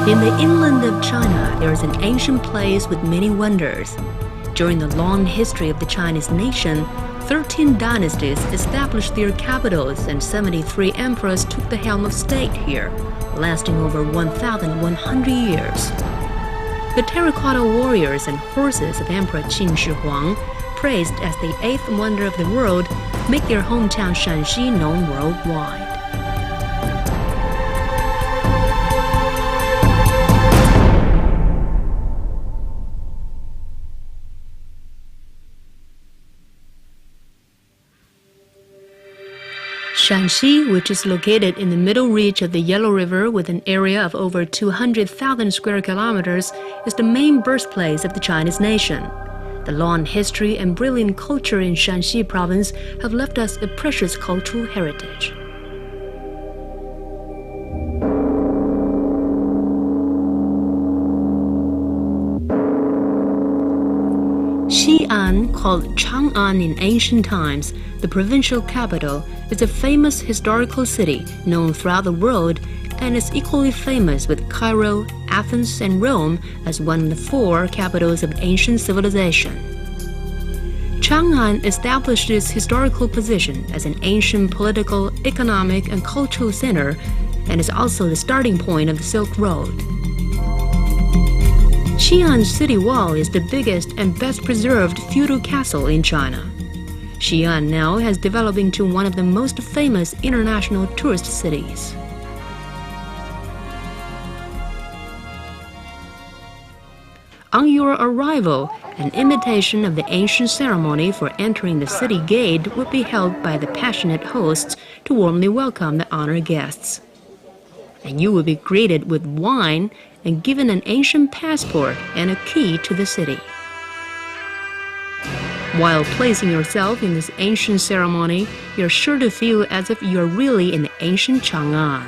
In the inland of China, there is an ancient place with many wonders. During the long history of the Chinese nation, 13 dynasties established their capitals and 73 emperors took the helm of state here, lasting over 1,100 years. The terracotta warriors and horses of Emperor Qin Shi Huang, praised as the eighth wonder of the world, make their hometown Shaanxi known worldwide. Shaanxi, which is located in the middle reach of the Yellow River with an area of over 200,000 square kilometers, is the main birthplace of the Chinese nation. The long history and brilliant culture in Shaanxi province have left us a precious cultural heritage. Xi'an, called Chang'an in ancient times, the provincial capital, is a famous historical city known throughout the world and is equally famous with Cairo, Athens, and Rome as one of the four capitals of ancient civilization. Chang'an established its historical position as an ancient political, economic, and cultural center and is also the starting point of the Silk Road. Xi'an's city wall is the biggest and best preserved feudal castle in China. Xi'an now has developed into one of the most famous international tourist cities. On your arrival, an imitation of the ancient ceremony for entering the city gate would be held by the passionate hosts to warmly welcome the honored guests. And you will be greeted with wine and given an ancient passport and a key to the city. While placing yourself in this ancient ceremony, you're sure to feel as if you're really in the ancient Chang'an.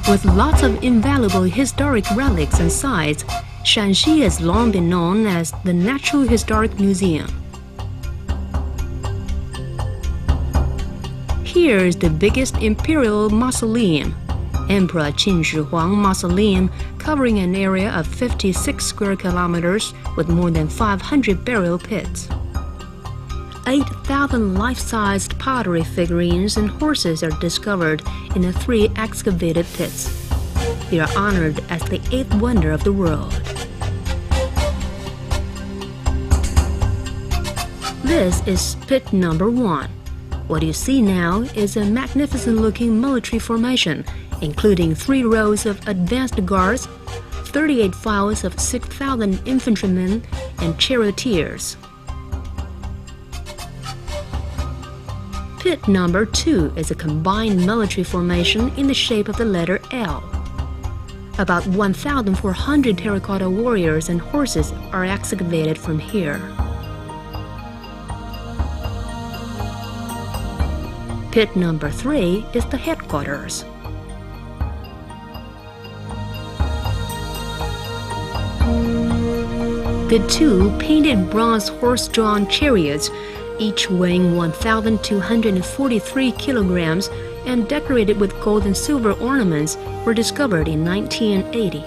With lots of invaluable historic relics and sites, Shaanxi has long been known as the Natural Historic Museum. Here is the biggest imperial mausoleum, Emperor Qin Shi Huang Mausoleum, covering an area of 56 square kilometers with more than 500 burial pits. 8,000 life-sized pottery figurines and horses are discovered in the 3 excavated pits. They are honored as the eighth wonder of the world. This is pit number 1. What you see now is a magnificent-looking military formation, including 3 rows of advanced guards, 38 files of 6,000 infantrymen and charioteers. Pit number 2 is a combined military formation in the shape of the letter L. About 1,400 terracotta warriors and horses are excavated from here. Pit number 3 is the headquarters. The 2 painted bronze horse-drawn chariots, each weighing 1,243 kilograms and decorated with gold and silver ornaments, were discovered in 1980.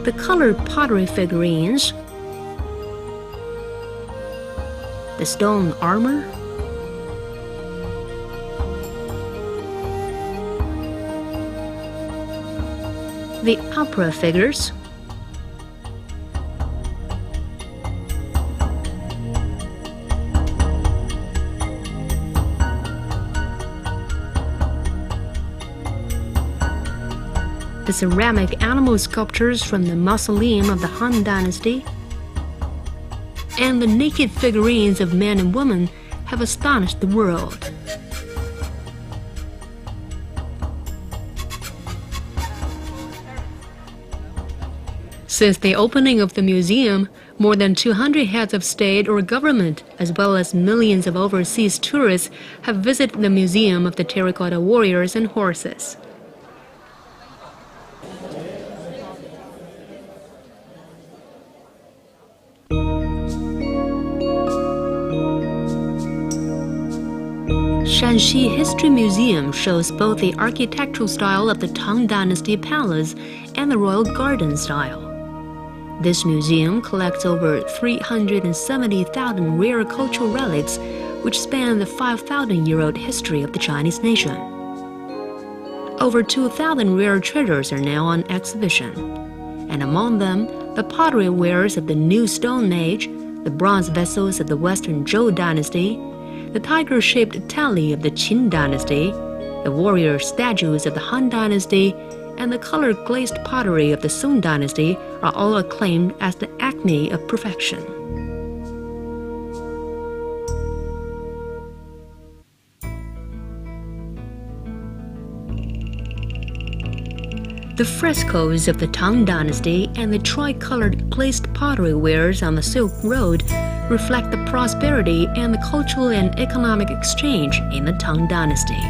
The colored pottery figurines, the stone armor, the opera figures, the ceramic animal sculptures from the mausoleum of the Han Dynasty, and the naked figurines of men and women have astonished the world. Since the opening of the museum, more than 200 heads of state or government, as well as millions of overseas tourists, have visited the Museum of the Terracotta Warriors and Horses. Shaanxi History Museum shows both the architectural style of the Tang Dynasty palace and the royal garden style. This museum collects over 370,000 rare cultural relics which span the 5,000-year-old history of the Chinese nation. Over 2,000 rare treasures are now on exhibition, and among them, the pottery wares of the New Stone Age, the bronze vessels of the Western Zhou Dynasty, the tiger-shaped tally of the Qin Dynasty, the warrior statues of the Han Dynasty, and the color glazed pottery of the Song Dynasty are all acclaimed as the acme of perfection. The frescoes of the Tang Dynasty and the tricolored glazed pottery wares on the Silk Road reflect the prosperity and the cultural and economic exchange in the Tang Dynasty.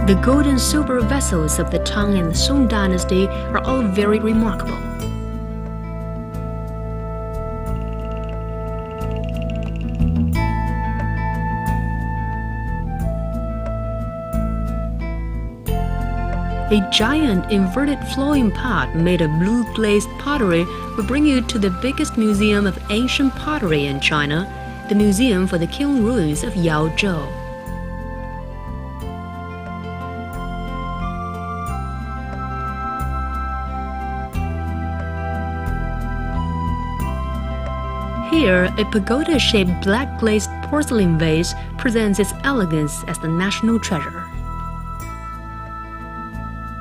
The gold and silver vessels of the Tang and the Song Dynasty are all very remarkable. A giant inverted flowing pot made of blue glazed pottery will bring you to the biggest museum of ancient pottery in China, the Museum for the Kiln Ruins of Yaozhou. Here, a pagoda-shaped black glazed porcelain vase presents its elegance as the national treasure.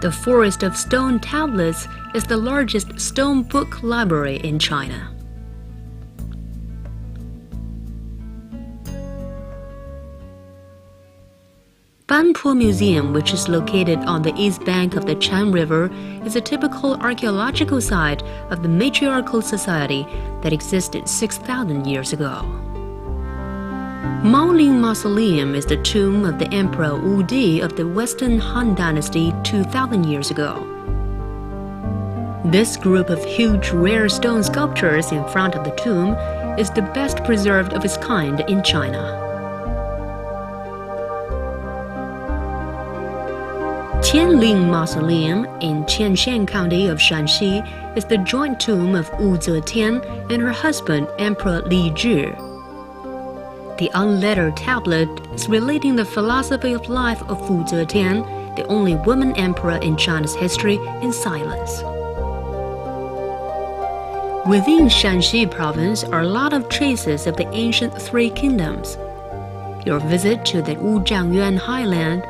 The Forest of Stone Tablets is the largest stone book library in China. Banpo Museum, which is located on the east bank of the Chan River, is a typical archaeological site of the matriarchal society that existed 6,000 years ago. Maoling Mausoleum is the tomb of the Emperor Wu Di of the Western Han Dynasty 2,000 years ago. This group of huge rare stone sculptures in front of the tomb is the best preserved of its kind in China. Tianling Mausoleum in Qianshan County of Shaanxi is the joint tomb of Wu Zetian and her husband, Emperor Li Zhi. The unlettered tablet is relating the philosophy of life of Wu Zetian, the only woman emperor in China's history, in silence. Within Shaanxi province are a lot of traces of the ancient Three Kingdoms. Your visit to the Wuzhangyuan Highland,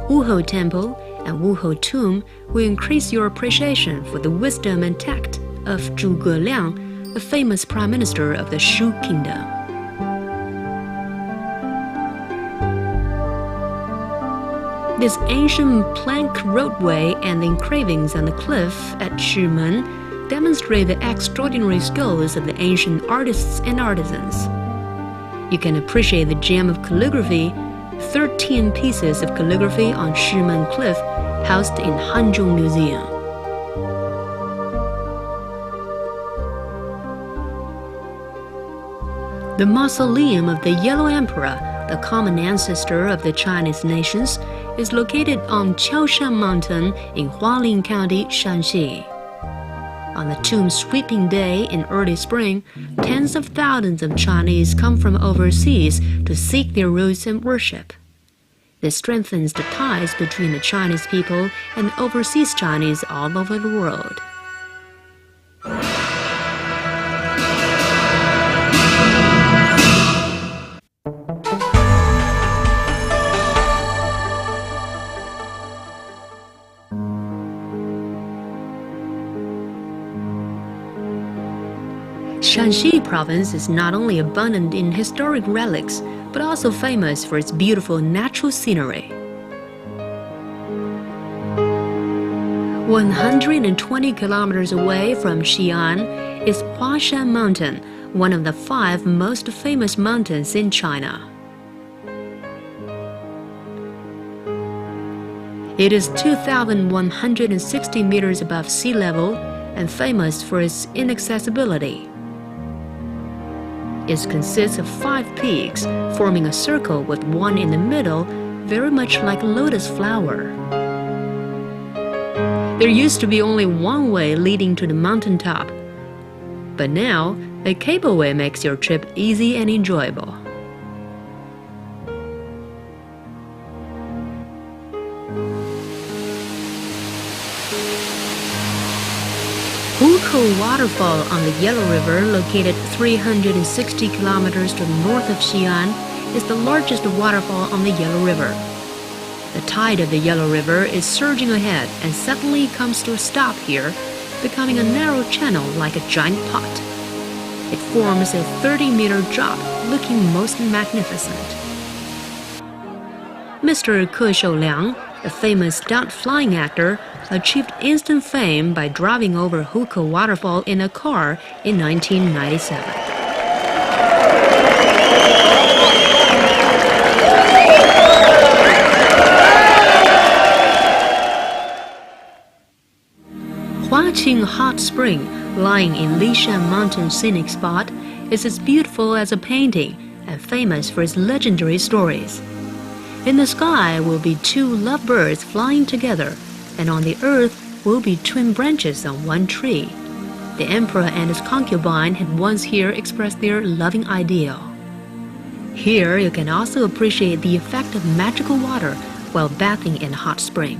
Wuhou Temple, and Wuhou Tomb will increase your appreciation for the wisdom and tact of Zhuge Liang, the famous prime minister of the Shu Kingdom. This ancient plank roadway and the engravings on the cliff at Shimen demonstrate the extraordinary skills of the ancient artists and artisans. You can appreciate the gem of calligraphy, 13 pieces of calligraphy on Shimen Cliff housed in Hanzhong Museum. The Mausoleum of the Yellow Emperor, the common ancestor of the Chinese nations, is located on Qiaoshan Mountain in Hualien County, Shaanxi. On the tomb's sweeping day in early spring, tens of thousands of Chinese come from overseas to seek their roots and worship. This strengthens the ties between the Chinese people and overseas Chinese all over the world. Shaanxi province is not only abundant in historic relics, but also famous for its beautiful natural scenery. 120 kilometers away from Xi'an is Huashan Mountain, one of the 5 most famous mountains in China. It is 2,160 meters above sea level and famous for its inaccessibility. It consists of 5 peaks forming a circle with one in the middle, very much like a lotus flower. There used to be only one way leading to the mountaintop, but now a cableway makes your trip easy and enjoyable. Hukou Waterfall on the Yellow River, located 360 kilometers to the north of Xi'an, is the largest waterfall on the Yellow River. The tide of the Yellow River is surging ahead and suddenly comes to a stop here, becoming a narrow channel like a giant pot. It forms a 30-meter drop, looking most magnificent. Mr. Ke Shouliang, a famous stunt flying actor, achieved instant fame by driving over Hukou Waterfall in a car in 1997. Huaqing Hot Spring, lying in Lishan Mountain scenic spot, is as beautiful as a painting and famous for its legendary stories. In the sky will be 2 lovebirds flying together, and on the earth will be twin branches on one tree. The emperor and his concubine had once here expressed their loving ideal. Here you can also appreciate the effect of magical water while bathing in a hot spring.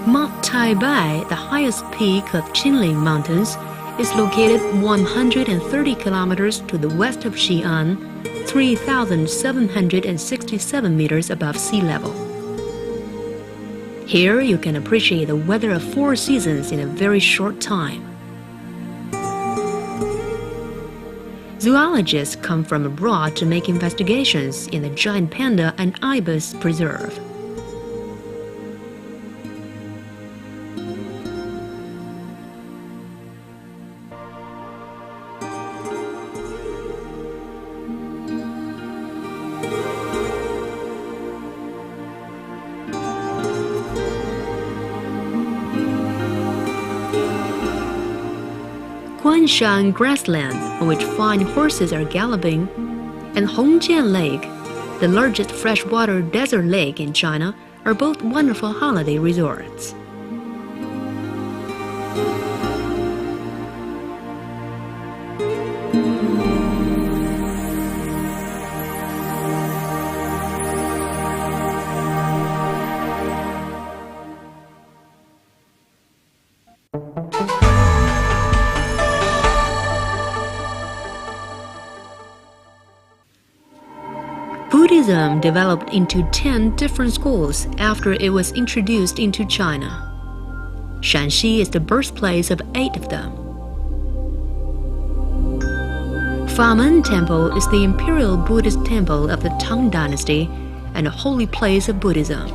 Mount Taibai, the highest peak of Qinling Mountains, is located 130 kilometers to the west of Xi'an, 3,767 meters above sea level. Here you can appreciate the weather of 4 seasons in a very short time. Zoologists come from abroad to make investigations in the giant panda and ibis preserve. Guanshan grassland, on which fine horses are galloping, and Hongjian Lake, the largest freshwater desert lake in China, are both wonderful holiday resorts. Buddhism developed into 10 different schools after it was introduced into China. Shaanxi is the birthplace of 8 of them. Famen Temple is the imperial Buddhist temple of the Tang Dynasty and a holy place of Buddhism.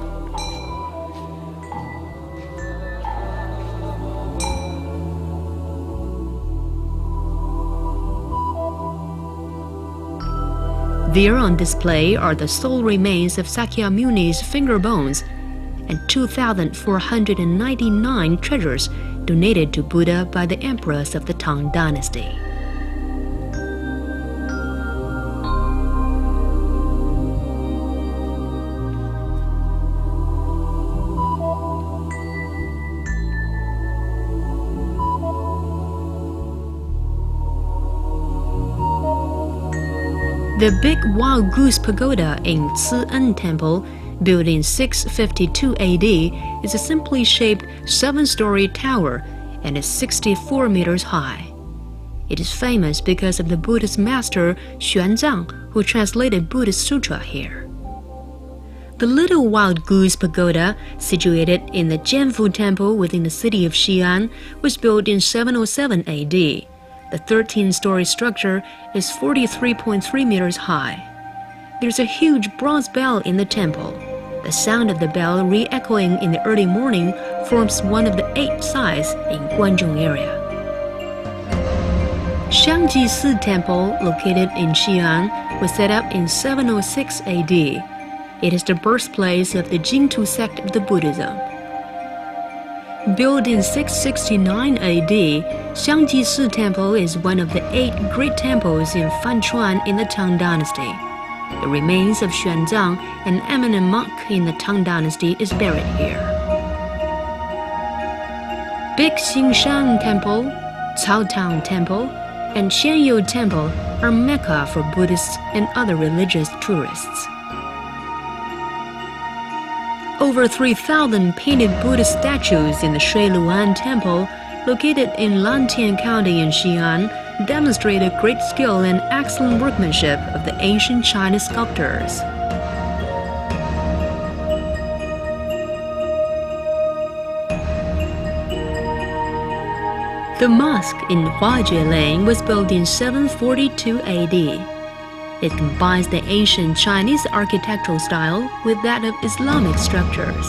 There on display are the sole remains of Sakyamuni's finger bones and 2,499 treasures donated to Buddha by the emperors of the Tang Dynasty. The Big Wild Goose Pagoda in Ci-En Temple, built in 652 AD, is a simply shaped 7-story tower and is 64 meters high. It is famous because of the Buddhist master Xuanzang, who translated Buddhist sutra here. The Little Wild Goose Pagoda, situated in the Jianfu Temple within the city of Xi'an, was built in 707 AD. The 13-story structure is 43.3 meters high. There's a huge bronze bell in the temple. The sound of the bell re-echoing in the early morning forms one of the 8 sights in Guanzhong area. Shaanxi Travel Temple, located in Xi'an, was set up in 706 AD. It is the birthplace of the Jingtu sect of the Buddhism. Built in 669 AD, Shaanxi Temple is one of the 8 great temples in Fanchuan in the Tang Dynasty. The remains of Xuanzang, an eminent monk in the Tang Dynasty, is buried here. Big Xingshan Temple, Caotang Temple, and Qianyou Temple are Mecca for Buddhists and other religious tourists. Over 3,000 painted Buddhist statues in the Shui-Luan Temple, located in Lantian County in Xi'an, demonstrate a great skill and excellent workmanship of the ancient Chinese sculptors. The mosque in Huajie Lane was built in 742 AD. It combines the ancient Chinese architectural style with that of Islamic structures.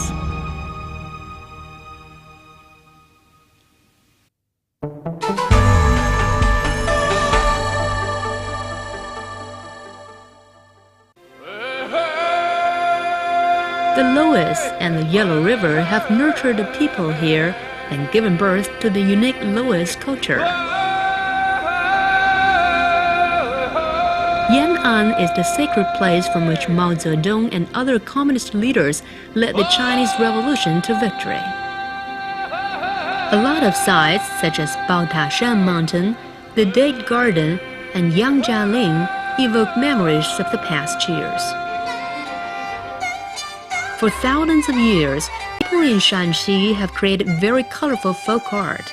The Loess and the Yellow River have nurtured the people here and given birth to the unique Loess culture. Yan'an is the sacred place from which Mao Zedong and other communist leaders led the Chinese Revolution to victory. A lot of sites, such as Baotashan Mountain, the Date Garden, and Yangjialing, evoke memories of the past years. For thousands of years, people in Shaanxi have created very colorful folk art.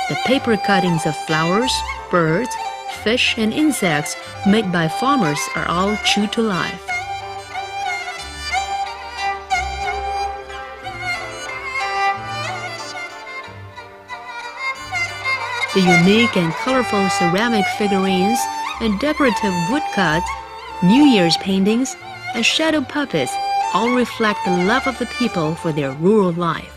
The paper cuttings of flowers, birds, fish, and insects made by farmers are all true to life. The unique and colorful ceramic figurines and decorative woodcuts, New Year's paintings, and shadow puppets all reflect the love of the people for their rural life.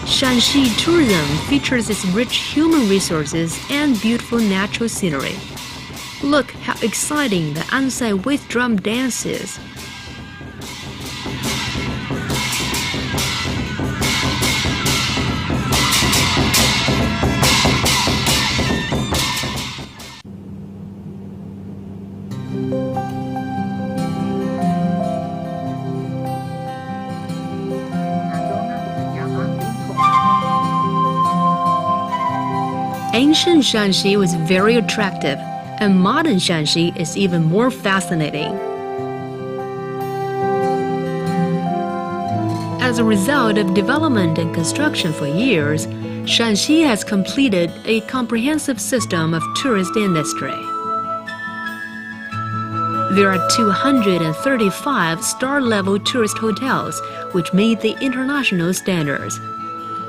Shaanxi tourism features its rich human resources and beautiful natural scenery. Look how exciting the Ansai with drum dance is. Ancient Shaanxi was very attractive, and modern Shaanxi is even more fascinating. As a result of development and construction for years, Shaanxi has completed a comprehensive system of tourist industry. There are 235 star-level tourist hotels which meet the international standards.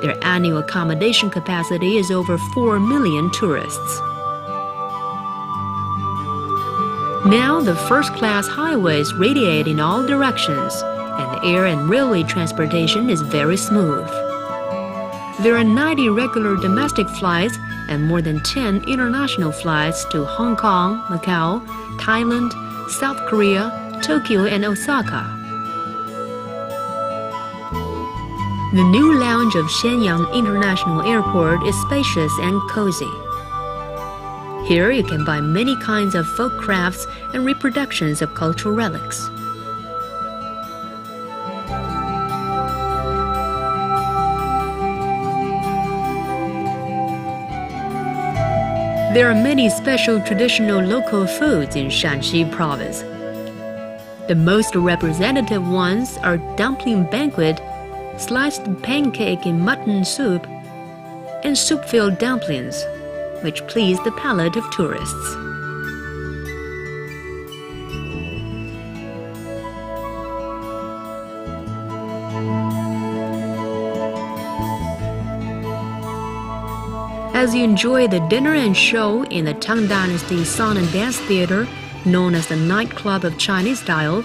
Their annual accommodation capacity is over 4 million tourists. Now the first-class highways radiate in all directions, and air and railway transportation is very smooth. There are 90 regular domestic flights and more than 10 international flights to Hong Kong, Macau, Thailand, South Korea, Tokyo, and Osaka. The new lounge of Shenyang International Airport is spacious and cozy. Here you can buy many kinds of folk crafts and reproductions of cultural relics. There are many special traditional local foods in Shaanxi province. The most representative ones are dumpling banquet, sliced pancake in mutton soup, and soup-filled dumplings, which please the palate of tourists. As you enjoy the dinner and show in the Tang Dynasty Song and Dance Theater, known as the Nightclub of Chinese Style,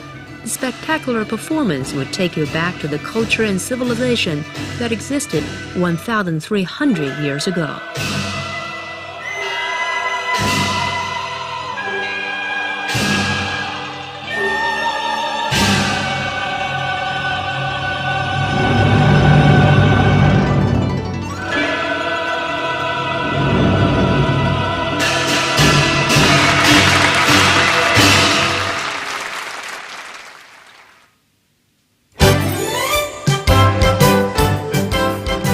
The spectacular performance would take you back to the culture and civilization that existed 1,300 years ago.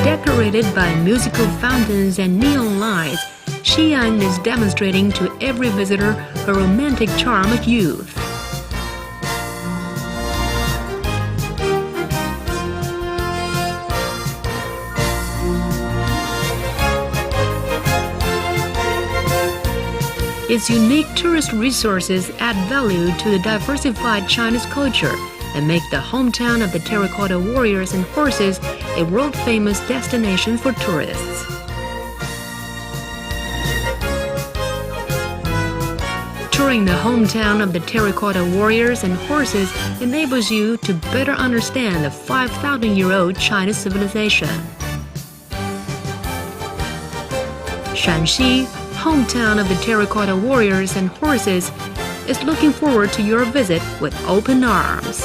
Decorated by musical fountains and neon lights, Xi'an is demonstrating to every visitor her romantic charm of youth. Its unique tourist resources add value to the diversified Chinese culture and make the hometown of the terracotta warriors and horses a world-famous destination for tourists. Touring the hometown of the terracotta warriors and horses enables you to better understand the 5,000-year-old Chinese civilization. Shaanxi, hometown of the terracotta warriors and horses, is looking forward to your visit with open arms.